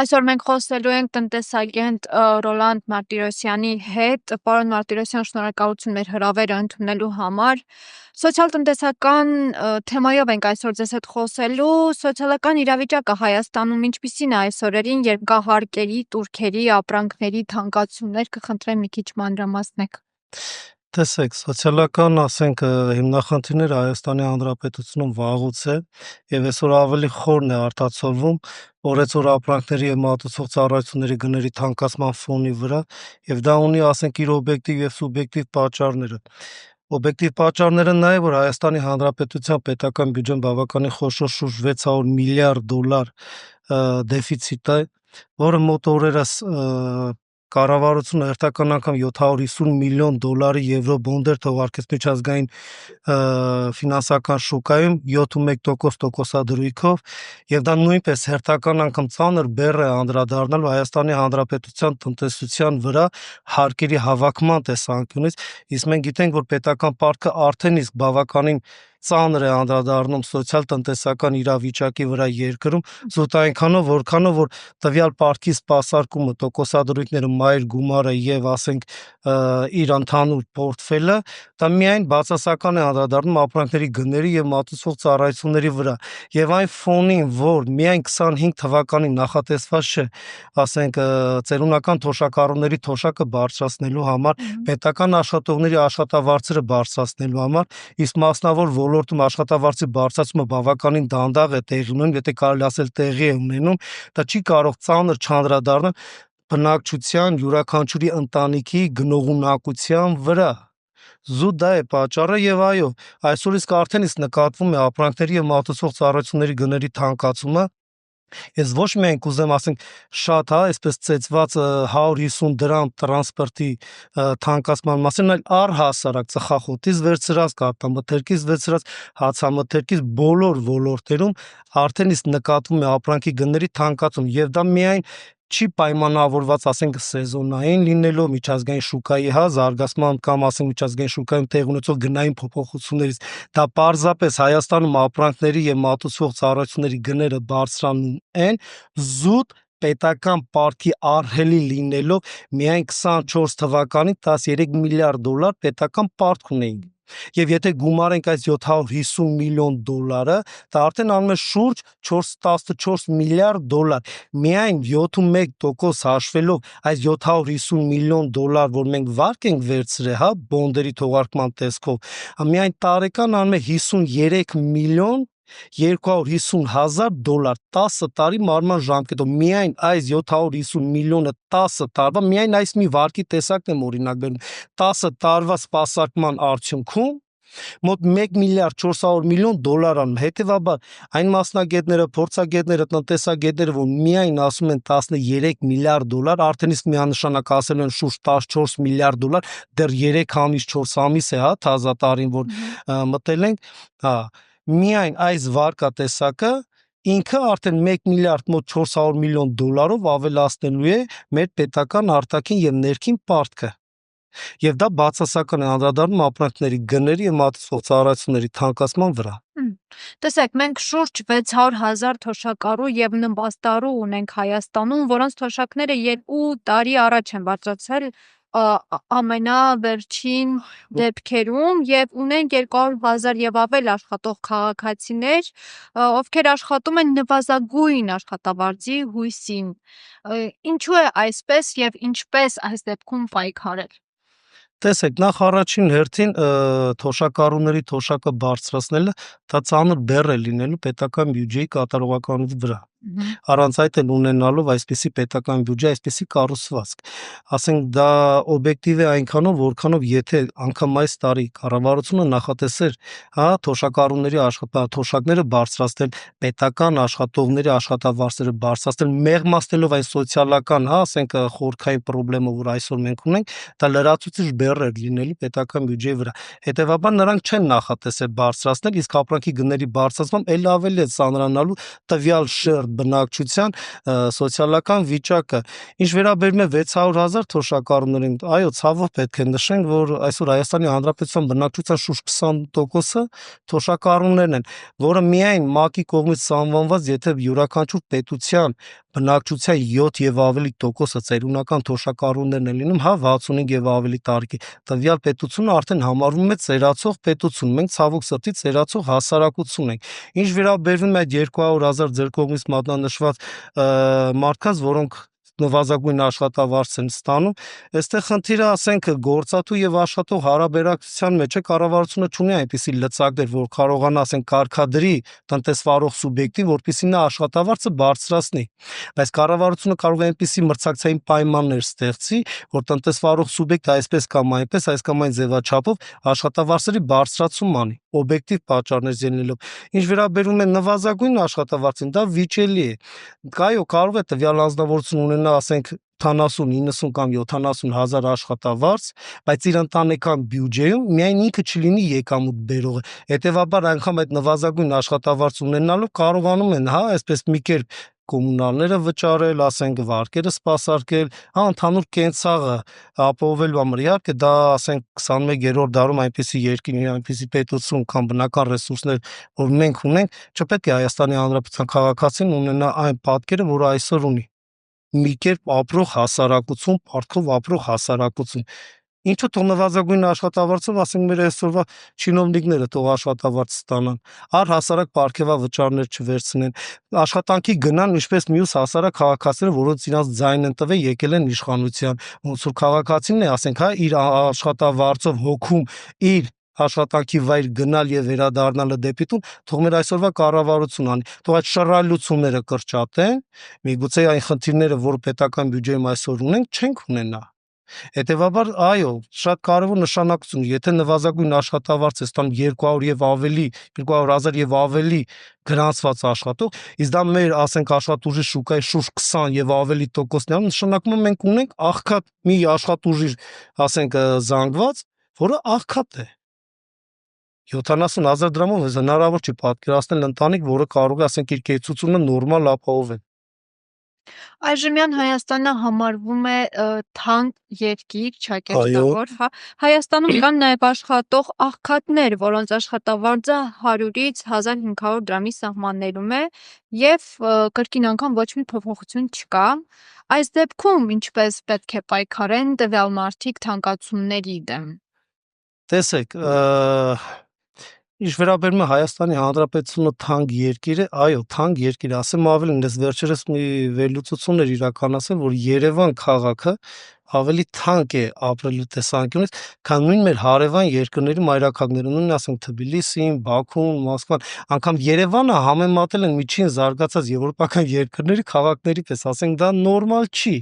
Այսօր մենք խոսելու ենք տնտեսագետ Ռոլանդ Մարտիրոսյանի հետ։ Պարոն Մարտիրոսյան, շնորհակալություն մեր հրավերը ընդունելու համար։ Սոցիալ-տնտեսական թեմայով ենք այսօր ձեզ հետ խոսելու։ Սոցիալական իրավիճակը Հայաստանում ինչպիսին է այս օրերին, երբ կա հարկերի, տուրքերի, ապրանքների թանկացումներ, կխնդրեմ մի քիչ մանրամասնեք։ Տեսեք, սոցիալական, ասենք, հիմնախնդիրները Հայաստանի Հանրապետությունում վաղուց է եւ այսօր ավելի խորն է արտացոլվում օրեցօր ապրանքների եւ մատուցող ծառայությունների գների թանկացման ֆոնի վրա եւ դա ունի, ասենք, իր օբյեկտիվ եւ սուբյեկտիվ պատճառները։ Օբյեկտիվ պատճառները նա է, որ Հայաստանի Հանրապետության պետական բյուջեն բավականին խոշոր շուրջ 600 միլիարդ դոլար դեֆիցիտ է, որը մոտ օրերս կառավարությունը հերթական անգամ 750 միլիոն դոլարի եվրոբոնդեր թողարկեց միջազգային ֆինանսական շուկայում 7.1% տոկոսադրույքով եւ դա նույնպես հերթական անգամ ծանր բեռ է անդրադառնալ Հայաստանի Հանրապետության տնտեսության վրա հարկերի հավաքման տեսանկյունից, իսկ մենք գիտենք, որ պետական պարտքը արդեն իսկ բավականին ծանր է անդրադառնում սոցիալ-տնտեսական իրավիճակի վրա երկրում, զուտ այնքանով, որքանով որ տվյալ պարտքի սպասարկումը, տոկոսադրույքները, մայր գումարը եւ ասենք իր ընդհանուր պորտֆելը, դա միայն բացասական է անդրադառնում ապրանքների գների եւ մատուցող ծառայությունների վրա։ Եվ այն ֆոնին, որ միայն 25 թվականին նախատեսված չէ, ասենք ծերունական թոշակառուների թոշակը բարձրացնելու համար, պետական աշխատողների աշխատավարձերը բարձրացնելու համար, իսկ մասնավոր ոլորտում աշխատավարձի բարձրացումը բավականին դանդաղ է տեղի ունենում, եթե կարելի ասել տեղի է ունենում, դա չի կարող ծանր չանդրադառնալ բնակչության յուրաքանչյուրի ընտանիքի գնողունակության վրա։ Զուտ դա է պատճառը եւ այո, այսօր իսկ արդեն իսկ նկատվում է ապրանքների եւ մատուցող ծառայությունների գների թանկացումը։ Ես ոչ միայն կուզեմ, ասենք, շատ, այսպես ծեծված 150 դրամ տրանսպորտի թանկացման մասին, այլ առհասարակ ծխախոտից վերցրած, կաթնամթերքից վերցրած, հացամթերքից բոլոր ոլորտերում արդեն իսկ նկատվում է ապրանքի գների թանկացում եւ դա միայն չի պայմանավորված, ասենք, սեզոնային լինելով միջազգային շուկայի զարգացման կամ ասենք միջազգային շուկայում տեղ ունեցող գնային փոփոխություններից, դա պարզապես Հայաստանում ապրանքների եւ մատուցող ծառայությունների գները բարձրանում են զուտ պետական պարտքի արգելի լինելով միայն 24 թվականին 13 միլիարդ դոլար պետական պարտք ունեինք։ Եվ եթե գումարենք այս 750 միլիոն դոլարը, դա արդեն անում է շուրջ 14 միլիարդ դոլար։ Միայն 7.1% հաշվելով այս 750 միլիոն դոլար, որ մենք վարկ ենք վերցրել, բոնդերի թողարկման տեսքով, միայն տարեկան անում է 53 միլիոն 250 հազար դոլար 10 տարի մարման ժամկետով, միայն այս 750 միլիոնը 10 տարվա, միայն այս մի վարկի տեսակն եմ օրինակ բերում, 10 տարվա սպասարկման արդյունքում մոտ 1 միլիարդ 400 միլիոն դոլար անում, հետևաբար այն մասնագետները, փորձագետները, տնտեսագետները, որ միայն ասում են 13 միլիարդ դոլար, արդեն իսկ միանշանակ ասել են շուրջ 14 միլիարդ դոլար, դեռ 3 ամիս, 4 ամիս է, թազատարին, որ մտել ենք, միայն այս վարկատեսակը ինքը արդեն 1 միլիարդ մոտ 400 միլիոն դոլարով ավելացնելու է մեր պետական արտաքին եւ ներքին պարտքը։ Եվ դա բացասական է անդրադառնում ապրանքների գների եւ մատուցող ծառայությունների թանկացման վրա։ Տեսեք, մենք շուրջ 600,000 թոշակառու եւ նպաստառու ունենք Հայաստանում, որոնց թոշակները 2 տարի առաջ են բարձրացել ամենավերջին դեպքերում եւ ունենք 200,000 եւ ավել աշխատող քաղաքացիներ, ովքեր աշխատում են նվազագույն աշխատավարձի հույսին։ Ինչու է այսպես եւ ինչպես այս դեպքում պայքարել։ Տեսեք, նախ առաջին հերթին թոշակառուների թոշակը բարձրացնելը դա ծանր բեռ է լինելու պետական բյուջեի կատարողականության վրա։ Առանց այդ էլ ունենալով այսպիսի պետական բյուջե, այսպիսի կառուցվածք։ Ասենք դա օբյեկտիվ է այնքանով, որքանով եթե անգամ այս տարի կառավարությունը նախատեսեր, թոշակառուների թոշակները բարձրացնել, պետական աշխատողների աշխատավարձերը բարձրացնել, մեղմացնելով այն սոցիալական, ասենք խորքային խնդիրը, որ այսօր մենք ունենք, դա լրացուցիչ բեռ է լինելու պետական բյուջեի վրա։ Հետևաբար նրանք չեն նախատեսել բարձրացնել, իսկ ապրանքի գների բարձրացմամբ ել ավելի է ծանրանալու տվյալ շերտ բնակչության սոցիալական վիճակը։ Ինչ վերաբերում է 600,000 թոշակառուներին, այո, ցավով պետք է նշենք, որ այսօր Հայաստանի Հանրապետության բնակչության շուրջ 20%-ը թոշակառուներն են, որը միայն ՄԱԿ-ի կողմից սահմանված, եթե յուրաքանչյուր պետության բնակչության 7 եւ ավելի տոկոսը ծերունական թոշակառուներն են լինում, 65 եւ ավելի տարեկի, տվյալ պետությունը արդեն համարվում է ծերացող պետություն։ Մենք ցավոք սրտի ծերացող հասարակություն ենք։ Ինչ վերաբերվում է այդ 200,000 ձեր կողմից մատնանշված մարդկանց, որոնք նվազագույն աշխատավարձ են ստանում, այստեղ խնդիրը, ասենք, գործատու եւ աշխատող հարաբերակցության մեջ է, կառավարությունը չունի այնպիսի լծակներ, որ կարողանա, ասենք, կարգադրի տնտեսվարող սուբյեկտին, որպեսզի նա աշխատավարձը բարձրացնի, բայց կառավարությունը կարող է այնպիսի մրցակցային պայմաններ ստեղծի, որ տնտեսվարող սուբյեկտը այսպես կամ այնպես, այս կամ այն ձևաչափով աշխատավարձերի բարձրացում անի, օբյեկտիվ պատճառներ ելնելով։ Ինչ վերաբերում է նվազագույն աշխատավարձին, դա վիճելի է։ Այո, կարող է տվյալ անձնավորություն ունենա, ասենք, 80, 90 կամ 70,000 աշխատավարձ, բայց իր ընտանեկան բյուջեում միայն ինքը չլինի եկամուտ բերողը։ Հետևաբար անգամ այդ նվազագույն աշխատավարձ ունենալով կարողանում են, այսպես մի կերպ կոմունալները վճարել, ասենք, վարկերը սպասարկել, ընդհանուր կենցաղը ապահովելու համար։ Իհարկե, դա, ասենք, 21-րդ դարում այնպիսի երկիր, այնպիսի պետություն կամ բնական ռեսուրսներ, որ մենք ունենք, չպետք է Հայաստանի Հանրապետության քաղաքացին ունենա այն պատկերը, որը այսօր ունի։ Մի կերպ ապրող հասարակություն, պարտքով ապրող հասարակություն։ Ինչու թող նվազագույն աշխատավարձով, ասենք, մեր այսօրվա չինովնիկները թող աշխատավարձ ստանան, առհասարակ պարգևավճարներ չվերցնեն, աշխատանքի գնան, ինչպես մյուս հասարակ քաղաքացիները, որոնց իրանց ձայնն են տվել, եկել են իշխանության, ոնց որ քաղաքացին է, ասենք, իր աշխատավարձով հոգում իր աշխատանքի վայր գնալ եւ վերադառնալը դեպի տուն, թող մեր այսօրվա կառավարություն անի, թող այդ շռայլությունները կրճատեն, միգուցե այն խնդիրները, որ պետական բյուջեում այսօր ունենք, չենք ունենա։ Հետևաբար, այո, շատ կարևոր նշանակություն, եթե նվազագույն աշխատավարձ է ստանում 200 եւ ավելի, 200,000 եւ ավելի գրանցված աշխատող, իսկ դա մեր, ասենք, աշխատուժի շուկայի շուրջ 20 եւ ավելի տոկոսն է, նշանակում է մենք ունենք աղքատ մի աշխատուժի, ասենք, զանգված, որը աղքատ է։ 70,000 դրամով հնարավոր չի պատկերացնել ընտանիք, որը կարող է, ասենք, իր կեցությունը նորմալ ապահովել։ Այժմյան Հայաստանը համարվում է թանկ երկիր, ճակերտավոր, հա։ Հայաստանում կան նաև աշխատող աղքատներ, որոնց աշխատավարձը 100-ից 1500 դրամի սահմաններում է եւ կրկին անգամ ոչ մի փոփոխություն չկա։ Այս դեպքում ինչպես պետք է պայքարեն տվյալ մարդիկ թանկացումների դեմ։ Տեսեք, ինչ վերաբերում է Հայաստանի Հանրապետությունը թանկ երկիր է, այո, թանկ երկիր է, ասեմ ավելին, ես վերջերս մի վերլուծություն էր իրականացել, որ Երևան քաղաքը ավելի թանկ է ապրելու տեսանկյունից, քան նույն մեր հարևան երկրների մայրաքաղաքները, նույն, ասենք, Թբիլիսին, Բաքուն, Մոսկվան, անգամ Երևանը համեմատել են միջին զարգացած եվրոպական երկրների քաղաքների պես, ասենք, դա նորմալ չի։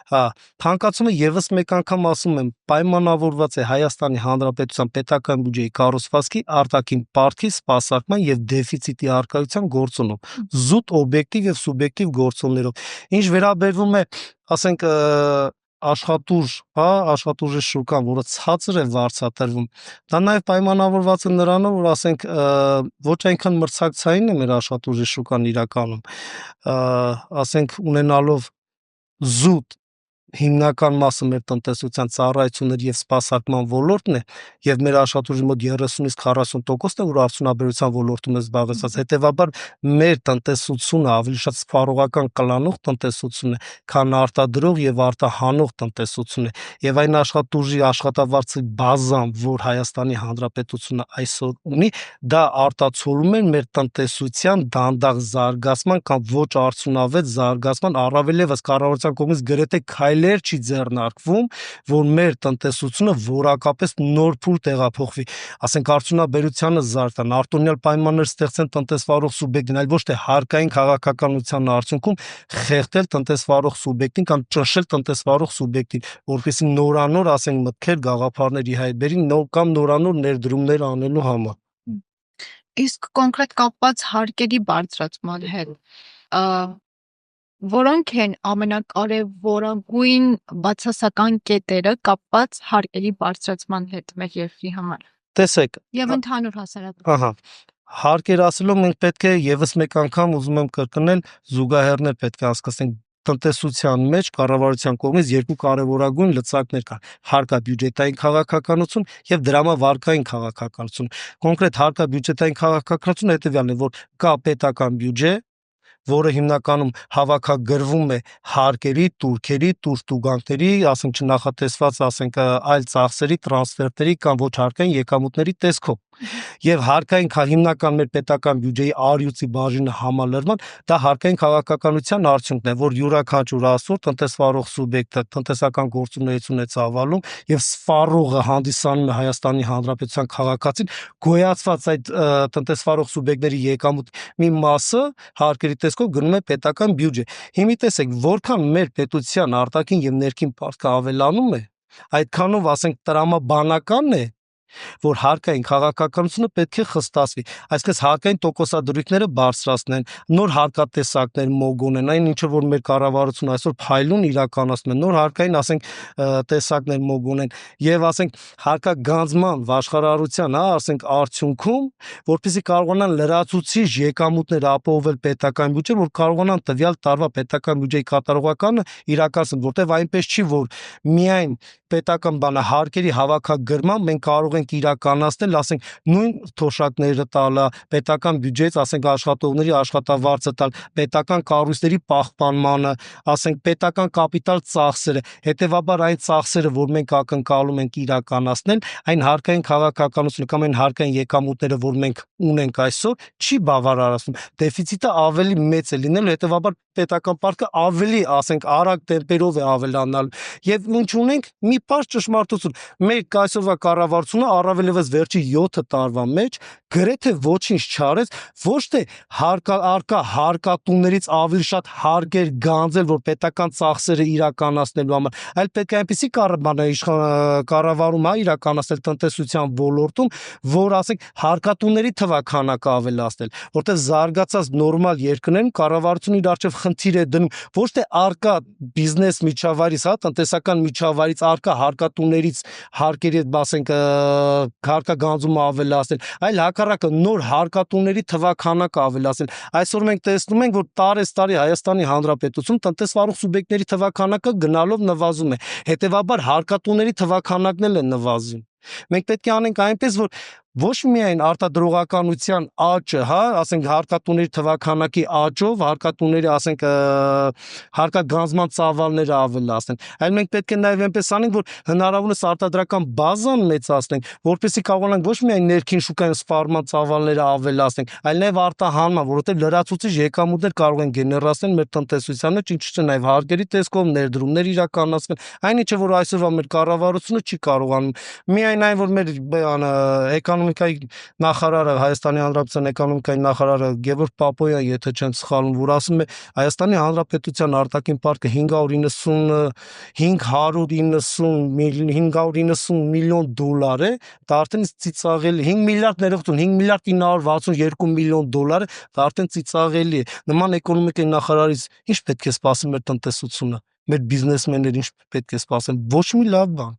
Հա, թանկացումը եւս մեկ անգամ ասում եմ, պայմանավորված է Հայաստանի Հանրապետության պետական բյուջեի կառուցվածքի արտաքին պարտքի սպասարկման եւ դեֆիցիտի արկայության գործոնով, զուտ օբյեկտիվ եւ սուբյեկտիվ գործոններով։ Ինչ վերաբերվում է, ասենք, աշխատուժ, աշխատուժի շուկան, որը ցածր է վարձատրվում, դա նաև պայմանավորված է նրանով, որ, ասենք, ոչ այնքան մրցակցային է մեր աշխատուժի շուկան իրականում, ասենք, ունենալով զուտ հիմնական մասը մեր տնտեսության ծառայությունների եւ սպասարկման ոլորտն է եւ մեր աշխատուժի մոտ 30-ից 40%-ն է, որ արդյունաբերության ոլորտում է զբաղեցած, հետեւաբար մեր տնտեսությունը ավելի շատ սպառողական կլանող տնտեսություն է, քան արտադրող եւ արտահանող տնտեսություն է, եւ այն աշխատուժի աշխատավարձի բազան, որ Հայաստանի Հանրապետությունը այսօր ունի, դա արտացոլում է մեր տնտեսության դանդաղ զարգացման կամ ոչ արդյունավետ զարգացման, առավել եւս կառավարության կողմից գրեթե քայլեր չի ձեռնարկվում, որ մեր տնտեսությունը որակապես նոր փուլ տեղափոխվի, ասենք, արդյունաբերությանը զարգան, արտոնյալ պայմաններ ստեղծեն տնտեսվարող սուբյեկտին, այլ ոչ թե հարկային քաղաքականության արդյունքում խեղդել տնտեսվարող սուբյեկտին կամ ճնշել տնտեսվարող սուբյեկտին, որպեսզի նորանոր, ասենք, մտքեր, գաղափարների հայտ բերի կամ նորանոր ներդրումներ անելու համար։ Իսկ կոնկրետ կապված հարկերի բարձրացման հետ, որոնք են ամենակարևորագույն բացասական կետերը կապված հարկերի բարձրացման հետ մեր երկրի համար։ Տեսեք, Եվ ընդհանուր հասարակության։ ահա, Հարկ էր ասելով մենք պետք է եւս մեկ անգամ ուզում եմ կրկնել զուգահեռներ պետք է հասկացնենք տնտեսության մեջ կառավարության կողմից երկու կարևորագույն լծակներ կան հարկաբյուջետային քաղաքականություն եւ դրամավարկային քաղաքականություն կոնկրետ հարկաբյուջետային քաղաքականությունը հետեւյալն է որ կա պետական բյուջե որը հիմնականում հավաքագրվում է հարկերի, տուրքերի, տուժտուգանքների, ասենք չնախատեսված, ասենք այլ ծախսերի, տրանսֆերտերի կամ ոչ հարկային եկամուտների տեսքով։ Եվ հարկային հիմնական մեր պետական բյուջեի արյուծի բաժինը համալրման դա հարկային քաղաքականության արդյունքն է, որ յուրաքանչյուր այսօր տնտեսվարող սուբյեկտը տնտեսական գործունեություն է ծավալում եւ սպառողը հանդիսանում է Հայաստանի Հանրապետության քաղաքացին, գոյացված այդ տնտեսվարող սուբյեկտների եկամուտ մի մասը հարկերի տեսքով գնում է պետական բյուջե։ Հիմա տեսեք, որքան մեր պետության արտաքին եւ ներքին պարտքը ավելանում է, այդքանով ասենք տրամաբանականն է որ հարկային քաղաքականությունը պետք է խստացվի, այսինքն հարկային տոկոսադրույքները բարձրացնեն, նոր հարկատեսակներ մոգոնեն, այն ինչը որ մեր կառավարությունը այսօր փայլուն իրականացնում է, նոր հարկային, ասենք, տեսակներ մոգոնեն եւ ասենք հարկագանձման վաշխառարության, ասենք արդյունքում, որպեսզի կարողանան լրացուցիչ եկամուտներ ապահովել պետական բյուջեն, որ կարողանան տվյալ տարվա պետական բյուջեի կատարողականը իրականացնել, որտեղ այնպես չի, որ միայն պետական հարկերի հավաքագրման մենք կարող ենք իրականացնել, ասենք, նույն թոշակները տալը, պետական բյուջեից, ասենք, աշխատողների աշխատավարձը տալ, պետական կառույցների պահպանմանը, ասենք, պետական կապիտալ ծախսերը, հետևաբար այն ծախսերը, որ մենք ակնկալում ենք իրականացնել, այն հարկային քաղաքականությունը կամ այն հարկային եկամուտները, որ մենք ունենք այսօր, չի բավարարացնում։ Դեֆիցիտը ավելի մեծ է լինելու, հետևաբար պետական պարտքը ավելի, ասենք, արագ տեմպերով է ավելանալու։ Եվ ինչ ունենք մի պարզ ճշմարտություն։ Մեր այսօրվա կառավարությունը առավելևս վերջի 7 տարվա մեջ գրեթե ոչինչ չարեց, ոչ թե հարկատուներից ավելի շատ հարկեր գանձել, որ պետական ծախսերը իրականացնելու համար, այլ պետք է այնպեսի կառավարում իրականացնել տնտեսության ոլորտում, որ ասենք հարկատուների թվաքանակը ավելացնել, որտեղ զարգացած նորմալ երկրներում կառավարությունը իր առջև խնդիր է դնում ոչ թե արկա բիզնես միջավայրից, տնտեսական միջավայրից արկա հարկատուներից հարկերի, ասենք, հարկագանձումը ավելացնել, այլ հակառակը նոր հարկատուների թվաքանակը ավելացնել։ Այսօր մենք տեսնում ենք, որ տարեստարի Հայաստանի Հանրապետությունում տնտեսվարող սուբյեկտների թվաքանակը գնալով նվազում է։ Հետևաբար հարկատուների թվաքանակն էլ է նվազում։ Մենք պետք է անենք այնպես, որ ոչ միայն արտադրողականության աճը, ասենք հարկատուների թվաքանակի աճով, հարկատուների, ասենք, հարկագանձման ծավալները ավելացնեն, այլ մենք պետք է նաև այնպես անենք, որ հնարավորինս արտադրական բազան մեծացնենք, որպեսզի կարողանանք ոչ միայն ներքին շուկայում սպառման ծավալները ավելացնենք, այլ նաև արտահանման, որովհետև լրացուցիչ եկամուտներ կարող են գեներացնել մեր տնտեսության մեջ, ինչու՞ չէ նաև հարկերի տեսքով ներդրումներ իրականացնել, այն ինչը որ այսօրվա մեր կառավարությունը չի կարողանում։ Միայն այն, որ մեր էկոնոմիկայի նախարարը, Հայաստանի Հանրապետության էկոնոմիկայի նախարարը Գևորգ Պապոյան, եթե չեմ սխալվում, որ ասում է Հայաստանի Հանրապետության արտաքին պարտքը 590 միլիոն դոլար է, դա արդեն ծիծաղելի 5 միլիարդ ներողություն, 5 միլիարդ 962 միլիոն դոլար է, դա արդեն ծիծաղելի է։ Նման էկոնոմիկայի նախարարից ինչ պետք է սպասի մեր տնտեսությունը, մեր բիզնեսմենները ինչ պետք է սպասեն, ոչ մի լավ բան։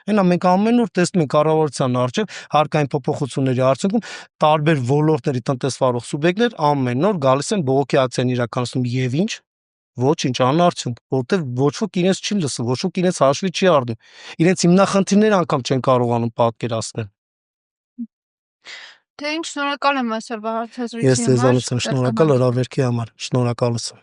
Այնա մենք ամեն օր տեսնում ենք կառավարության առջև հարկային փոփոխությունների արդյունքում տարբեր ոլորտների տնտեսվարող սուբյեկտներ ամեն օր գալիս են բողոքի ակցիան իրականացնում եւ ինչ ոչինչ անարդյունք, որովհետեւ ոչ ոք իրենց չի լսում, ոչ ոք իրենց հաշվի չի առնում, իրենց հիմնախնդիրները անգամ չեն կարողանում պատկերացնել։ Թե ինչ շնորհակալ եմ այսօրվա հարցազրույցի Ես ձեզանից եմ շնորհակալ հրավերքի համար, շնորհակալություն։